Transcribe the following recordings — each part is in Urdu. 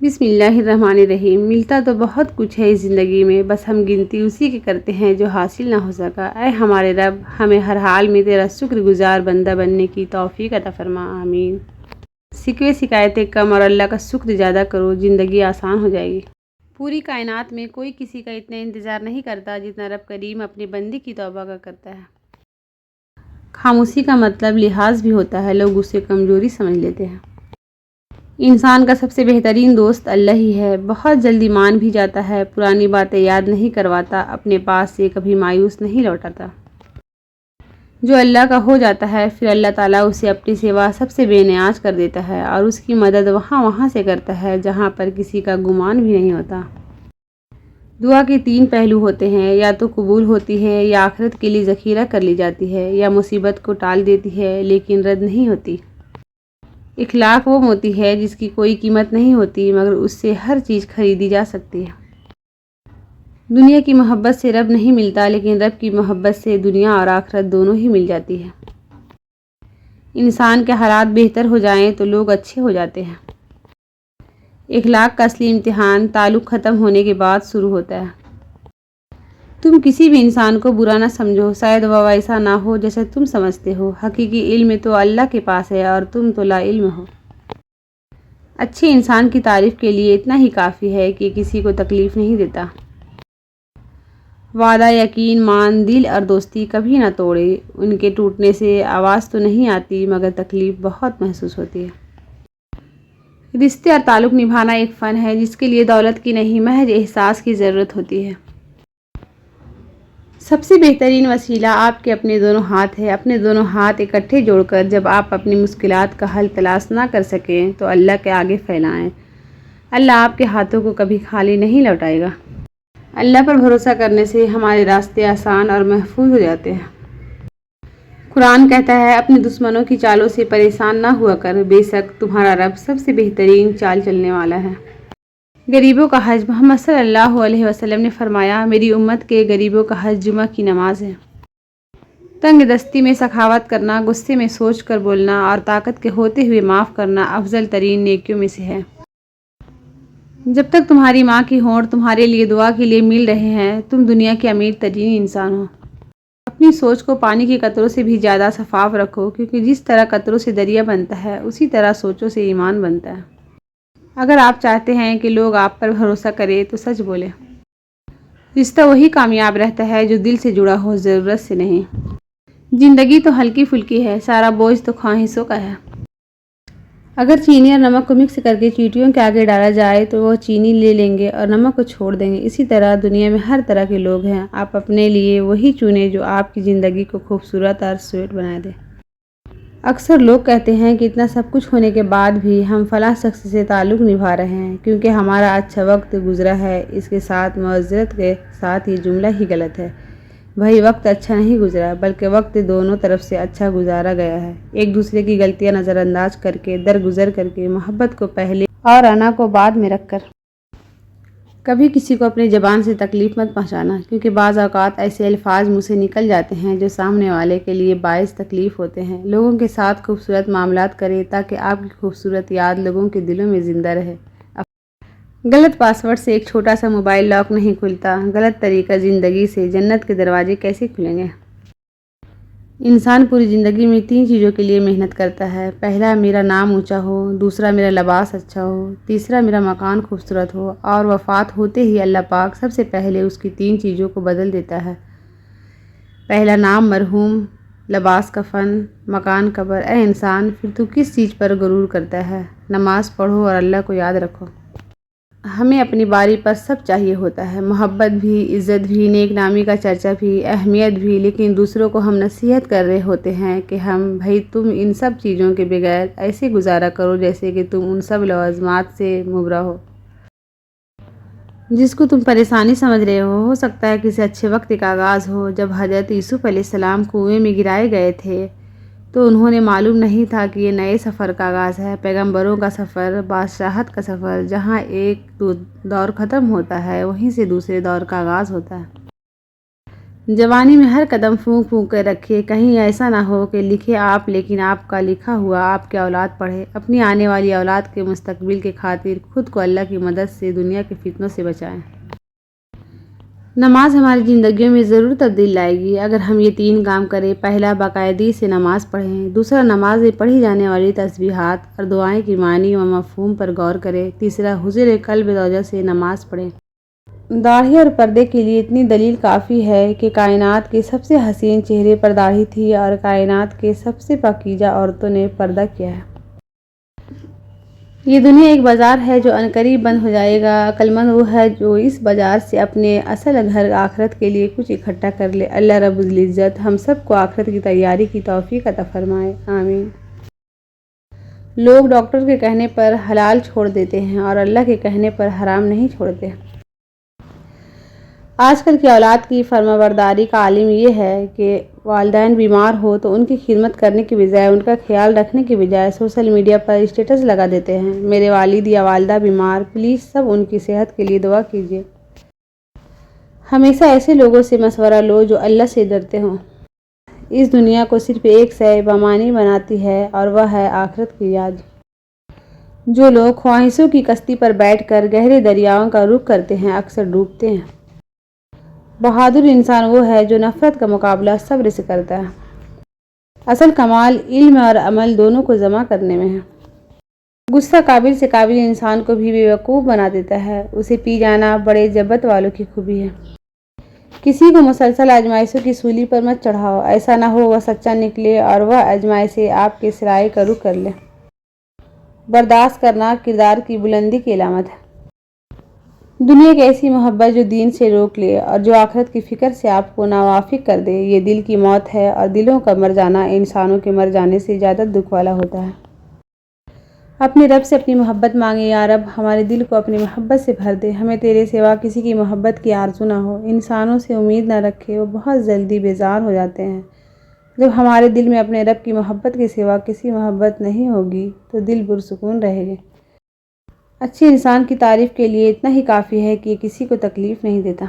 بسم اللہ الرحمن الرحیم۔ ملتا تو بہت کچھ ہے اس زندگی میں، بس ہم گنتی اسی کی کرتے ہیں جو حاصل نہ ہو سکا۔ اے ہمارے رب، ہمیں ہر حال میں تیرا شکر گزار بندہ بننے کی توفیق عطا فرما، آمین۔ شکوے شکایتیں کم اور اللہ کا شکر زیادہ کرو، زندگی آسان ہو جائے گی۔ پوری کائنات میں کوئی کسی کا اتنا انتظار نہیں کرتا جتنا رب کریم اپنے بندے کی توبہ کا کرتا ہے۔ خاموشی کا مطلب لحاظ بھی ہوتا ہے، لوگ اسے کمزوری سمجھ لیتے ہیں۔ انسان کا سب سے بہترین دوست اللہ ہی ہے۔ بہت جلدی مان بھی جاتا ہے، پرانی باتیں یاد نہیں کرواتا، اپنے پاس سے کبھی مایوس نہیں لوٹاتا۔ جو اللہ کا ہو جاتا ہے پھر اللہ تعالیٰ اسے اپنی سوا سب سے بے نیاز کر دیتا ہے اور اس کی مدد وہاں سے کرتا ہے جہاں پر کسی کا گمان بھی نہیں ہوتا۔ دعا کے تین پہلو ہوتے ہیں، یا تو قبول ہوتی ہے، یا آخرت کے لیے ذخیرہ کر لی جاتی ہے، یا مصیبت کو ٹال دیتی ہے لیکن رد نہیں ہوتی۔ اخلاق وہ موتی ہے جس کی کوئی قیمت نہیں ہوتی مگر اس سے ہر چیز خریدی جا سکتی ہے۔ دنیا کی محبت سے رب نہیں ملتا لیکن رب کی محبت سے دنیا اور آخرت دونوں ہی مل جاتی ہے۔ انسان کے حالات بہتر ہو جائیں تو لوگ اچھے ہو جاتے ہیں۔ اخلاق کا اصلی امتحان تعلق ختم ہونے کے بعد شروع ہوتا ہے۔ تم کسی بھی انسان کو برا نہ سمجھو، شاید وہ ایسا نہ ہو جیسے تم سمجھتے ہو۔ حقیقی علم تو اللہ کے پاس ہے اور تم تو لا علم ہو۔ اچھے انسان کی تعریف کے لیے اتنا ہی کافی ہے کہ کسی کو تکلیف نہیں دیتا۔ وعدہ، یقین، مان، دل اور دوستی کبھی نہ توڑے۔ ان کے ٹوٹنے سے آواز تو نہیں آتی مگر تکلیف بہت محسوس ہوتی ہے۔ رشتے اور تعلق نبھانا ایک فن ہے جس کے لیے دولت کی نہیں محض احساس کی ضرورت ہوتی ہے۔ سب سے بہترین وسیلہ آپ کے اپنے دونوں ہاتھ ہے۔ اپنے دونوں ہاتھ اکٹھے جوڑ کر جب آپ اپنی مشکلات کا حل تلاش نہ کر سکیں تو اللہ کے آگے پھیلائیں۔ اللہ آپ کے ہاتھوں کو کبھی خالی نہیں لوٹائے گا۔ اللہ پر بھروسہ کرنے سے ہمارے راستے آسان اور محفوظ ہو جاتے ہیں۔ قرآن کہتا ہے، اپنے دشمنوں کی چالوں سے پریشان نہ ہوا کر، بے شک تمہارا رب سب سے بہترین چال چلنے والا ہے۔ غریبوں کا حج۔ محمد صلی اللہ علیہ وسلم نے فرمایا، میری امت کے غریبوں کا حج جمعہ کی نماز ہے۔ تنگ دستی میں سخاوت کرنا، غصے میں سوچ کر بولنا اور طاقت کے ہوتے ہوئے معاف کرنا افضل ترین نیکیوں میں سے ہے۔ جب تک تمہاری ماں کی ہونٹ تمہارے لیے دعا کے لیے مل رہے ہیں تم دنیا کے امیر ترین انسان ہو۔ اپنی سوچ کو پانی کے قطروں سے بھی زیادہ شفاف رکھو، کیونکہ جس طرح قطروں سے دریا بنتا ہے اسی طرح سوچوں سے ایمان بنتا ہے۔ اگر آپ چاہتے ہیں کہ لوگ آپ پر بھروسہ کریں تو سچ بولیں۔ رشتہ وہی کامیاب رہتا ہے جو دل سے جڑا ہو، ضرورت سے نہیں۔ زندگی تو ہلکی پھلکی ہے، سارا بوجھ تو خواہشوں کا ہے۔ اگر چینی اور نمک کو مکس کر کے چیونٹیوں کے آگے ڈالا جائے تو وہ چینی لے لیں گے اور نمک کو چھوڑ دیں گے۔ اسی طرح دنیا میں ہر طرح کے لوگ ہیں، آپ اپنے لیے وہی چنیں جو آپ کی زندگی کو خوبصورت اور سویٹ بنا دے۔ اکثر لوگ کہتے ہیں کہ اتنا سب کچھ ہونے کے بعد بھی ہم فلاں شخص سے تعلق نبھا رہے ہیں کیونکہ ہمارا اچھا وقت گزرا ہے۔ اس کے ساتھ معذرت کے ساتھ یہ جملہ ہی غلط ہے۔ بھائی وقت اچھا نہیں گزرا بلکہ وقت دونوں طرف سے اچھا گزارا گیا ہے۔ ایک دوسرے کی غلطیاں نظر انداز کر کے، درگزر کر کے، محبت کو پہلے اور انا کو بعد میں رکھ کر۔ کبھی کسی کو اپنی زبان سے تکلیف مت پہنچانا، کیونکہ بعض اوقات ایسے الفاظ منہ سے نکل جاتے ہیں جو سامنے والے کے لیے باعث تکلیف ہوتے ہیں۔ لوگوں کے ساتھ خوبصورت معاملات کریں تاکہ آپ کی خوبصورت یاد لوگوں کے دلوں میں زندہ رہے۔ غلط پاس ورڈ سے ایک چھوٹا سا موبائل لاک نہیں کھلتا، غلط طریقہ زندگی سے جنت کے دروازے کیسے کھلیں گے؟ انسان پوری زندگی میں تین چیزوں کے لیے محنت کرتا ہے۔ پہلا، میرا نام اونچا ہو، دوسرا میرا لباس اچھا ہو، تیسرا میرا مکان خوبصورت ہو، اور وفات ہوتے ہی اللہ پاک سب سے پہلے اس کی تین چیزوں کو بدل دیتا ہے۔ پہلا نام مرحوم، لباس کفن، مکان قبر۔ اے انسان، پھر تو کس چیز پر غرور کرتا ہے؟ نماز پڑھو اور اللہ کو یاد رکھو۔ ہمیں اپنی باری پر سب چاہیے ہوتا ہے، محبت بھی، عزت بھی، نیک نامی کا چرچا بھی، اہمیت بھی، لیکن دوسروں کو ہم نصیحت کر رہے ہوتے ہیں کہ بھائی تم ان سب چیزوں کے بغیر ایسے گزارا کرو جیسے کہ تم ان سب لوازمات سے مبرا ہو۔ جس کو تم پریشانی سمجھ رہے ہو سکتا ہے کسی اچھے وقت کا آغاز ہو۔ جب حضرت یوسف علیہ السلام کنویں میں گرائے گئے تھے تو انہوں نے معلوم نہیں تھا کہ یہ نئے سفر کا آغاز ہے، پیغمبروں کا سفر، بادشاہت کا سفر۔ جہاں ایک دور ختم ہوتا ہے وہیں سے دوسرے دور کا آغاز ہوتا ہے۔ جوانی میں ہر قدم پھونک پھونک کر رکھیے، کہیں ایسا نہ ہو کہ لکھے آپ لیکن آپ کا لکھا ہوا آپ کی اولاد پڑھے۔ اپنی آنے والی اولاد کے مستقبل کے خاطر خود کو اللہ کی مدد سے دنیا کے فتنوں سے بچائیں۔ نماز ہماری زندگیوں میں ضرور تبدیلی لائے گی اگر ہم یہ 3 کام کریں۔ پہلا، باقاعدگی سے نماز پڑھیں۔ دوسرا، نماز میں پڑھی جانے والی تسبیحات اور دعائیں کی معنی و مفہوم پر غور کریں۔ تیسرا، حضور قلب توجہ سے نماز پڑھیں۔ داڑھی اور پردے کے لیے اتنی دلیل کافی ہے کہ کائنات کے سب سے حسین چہرے پر داڑھی تھی اور کائنات کے سب سے پاکیزہ عورتوں نے پردہ کیا ہے۔ یہ دنیا ایک بازار ہے جو عنقریب بند ہو جائے گا۔ عقل مند وہ ہے جو اس بازار سے اپنے اصل گھر آخرت کے لیے کچھ اکٹھا کر لے۔ اللہ رب العزت ہم سب کو آخرت کی تیاری کی توفیق عطا فرمائے، آمین۔ لوگ ڈاکٹر کے کہنے پر حلال چھوڑ دیتے ہیں اور اللہ کے کہنے پر حرام نہیں چھوڑتے۔ آج کل کی اولاد کی فرمانبرداری کا عالم یہ ہے کہ والدین بیمار ہو تو ان کی خدمت کرنے کے بجائے، ان کا خیال رکھنے کے بجائے سوشل میڈیا پر اسٹیٹس لگا دیتے ہیں، میرے والد یا والدہ بیمار، پلیز سب ان کی صحت کے لیے دعا کیجیے۔ ہمیشہ ایسے لوگوں سے مشورہ لو جو اللہ سے ڈرتے ہوں۔ اس دنیا کو صرف ایک شے بامعنی بناتی ہے اور وہ ہے آخرت کی یاد۔ جو لوگ خواہشوں کی کشتی پر بیٹھ کر گہرے دریاؤں کا رخ کرتے ہیں اکثر ڈوبتے ہیں۔ بہادر انسان وہ ہے جو نفرت کا مقابلہ صبر سے کرتا ہے۔ اصل کمال علم اور عمل دونوں کو جمع کرنے میں ہے۔ غصہ قابل سے قابل انسان کو بھی بے وقوف بنا دیتا ہے، اسے پی جانا بڑے جبت والوں کی خوبی ہے۔ کسی کو مسلسل آزمائشوں کی سولی پر مت چڑھاؤ، ایسا نہ ہو وہ سچا نکلے اور وہ آزمائشیں آپ کے سرائے کا رخ کر لے۔ برداشت کرنا کردار کی بلندی کی علامت ہے۔ دنیا کی ایسی محبت جو دین سے روک لے اور جو آخرت کی فکر سے آپ کو ناوافق کر دے، یہ دل کی موت ہے اور دلوں کا مر جانا انسانوں کے مر جانے سے زیادہ دکھ والا ہوتا ہے۔ اپنے رب سے اپنی محبت مانگے، یا رب ہمارے دل کو اپنی محبت سے بھر دے، ہمیں تیرے سوا کسی کی محبت کی آرزو نہ ہو۔ انسانوں سے امید نہ رکھے، وہ بہت جلدی بیزار ہو جاتے ہیں۔ جب ہمارے دل میں اپنے رب کی محبت کے سوا کسی محبت نہیں ہوگی تو دل پرسکون رہے گے۔ اچھے انسان کی تعریف کے لیے اتنا ہی کافی ہے کہ یہ کسی کو تکلیف نہیں دیتا۔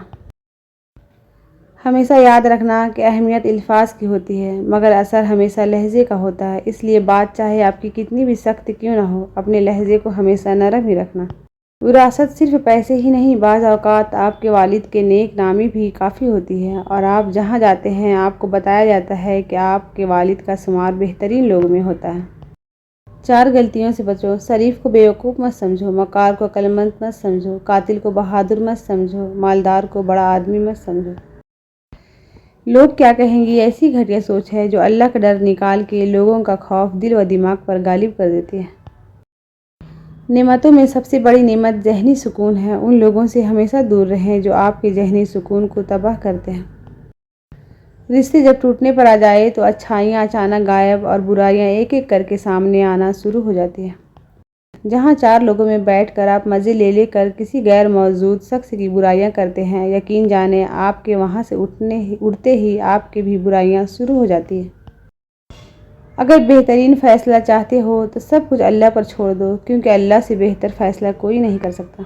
ہمیشہ یاد رکھنا کہ اہمیت الفاظ کی ہوتی ہے مگر اثر ہمیشہ لہجے کا ہوتا ہے، اس لیے بات چاہے آپ کی کتنی بھی سخت کیوں نہ ہو، اپنے لہجے کو ہمیشہ نرم ہی رکھنا۔ وراثت صرف پیسے ہی نہیں، بعض اوقات آپ کے والد کے نیک نامی بھی کافی ہوتی ہے، اور آپ جہاں جاتے ہیں آپ کو بتایا جاتا ہے کہ آپ کے والد کا شمار بہترین لوگوں میں ہوتا ہے۔ 4 غلطیوں سے بچو۔ شریف کو بیوقوف مت سمجھو، مکار کو عقل مند مت سمجھو، قاتل کو بہادر مت سمجھو، مالدار کو بڑا آدمی مت سمجھو۔ لوگ کیا کہیں گے، ایسی گھٹیا سوچ ہے جو اللہ کا ڈر نکال کے لوگوں کا خوف دل و دماغ پر غالب کر دیتی ہے۔ نعمتوں میں سب سے بڑی نعمت ذہنی سکون ہے۔ ان لوگوں سے ہمیشہ دور رہیں جو آپ کے ذہنی سکون کو تباہ کرتے ہیں۔ رشتے جب ٹوٹنے پر آ جائے تو اچھائیاں اچانک غائب اور برائیاں ایک ایک کر کے سامنے آنا شروع ہو جاتی ہیں۔ جہاں 4 لوگوں میں بیٹھ کر آپ مزے لے لے کر کسی غیر موجود شخص کی برائیاں کرتے ہیں، یقین جانیں آپ کے وہاں سے اٹھتے ہی آپ کی بھی برائیاں شروع ہو جاتی ہیں۔ اگر بہترین فیصلہ چاہتے ہو تو سب کچھ اللہ پر چھوڑ دو، کیونکہ اللہ سے بہتر فیصلہ کوئی نہیں کر سکتا۔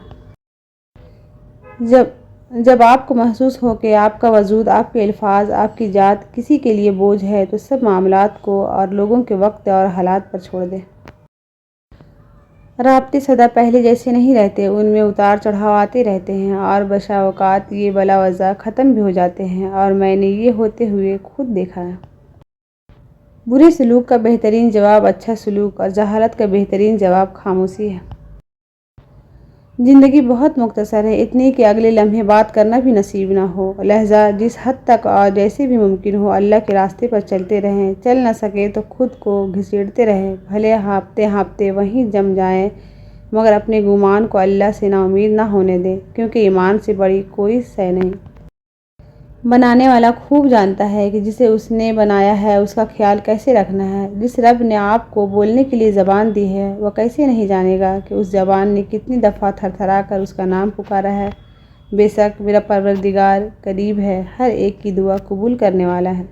جب آپ کو محسوس ہو کہ آپ کا وجود، آپ کے الفاظ، آپ کی ذات کسی کے لیے بوجھ ہے تو سب معاملات کو اور لوگوں کے وقت اور حالات پر چھوڑ دیں۔ رابطے سدا پہلے جیسے نہیں رہتے، ان میں اتار چڑھاؤ آتے رہتے ہیں اور بسا اوقات یہ بلا وجہ ختم بھی ہو جاتے ہیں، اور میں نے یہ ہوتے ہوئے خود دیکھا ہے۔ برے سلوک کا بہترین جواب اچھا سلوک اور جہالت کا بہترین جواب خاموشی ہے۔ زندگی بہت مختصر ہے، اتنی کہ اگلے لمحے بات کرنا بھی نصیب نہ ہو، لہذا جس حد تک اور جیسے بھی ممکن ہو اللہ کے راستے پر چلتے رہیں۔ چل نہ سکے تو خود کو گھسیٹتے رہیں، بھلے ہانپتے ہانپتے وہیں جم جائیں، مگر اپنے گمان کو اللہ سے نا امید نہ ہونے دیں، کیونکہ ایمان سے بڑی کوئی شے نہیں۔ بنانے والا خوب جانتا ہے کہ جسے اس نے بنایا ہے اس کا خیال کیسے رکھنا ہے۔ جس رب نے آپ کو بولنے کے لیے زبان دی ہے وہ کیسے نہیں جانے گا کہ اس زبان نے کتنی دفعہ تھر تھرا کر اس کا نام پکارا ہے۔ بے شک میرا پروردگار قریب ہے، ہر ایک کی دعا قبول کرنے والا ہے۔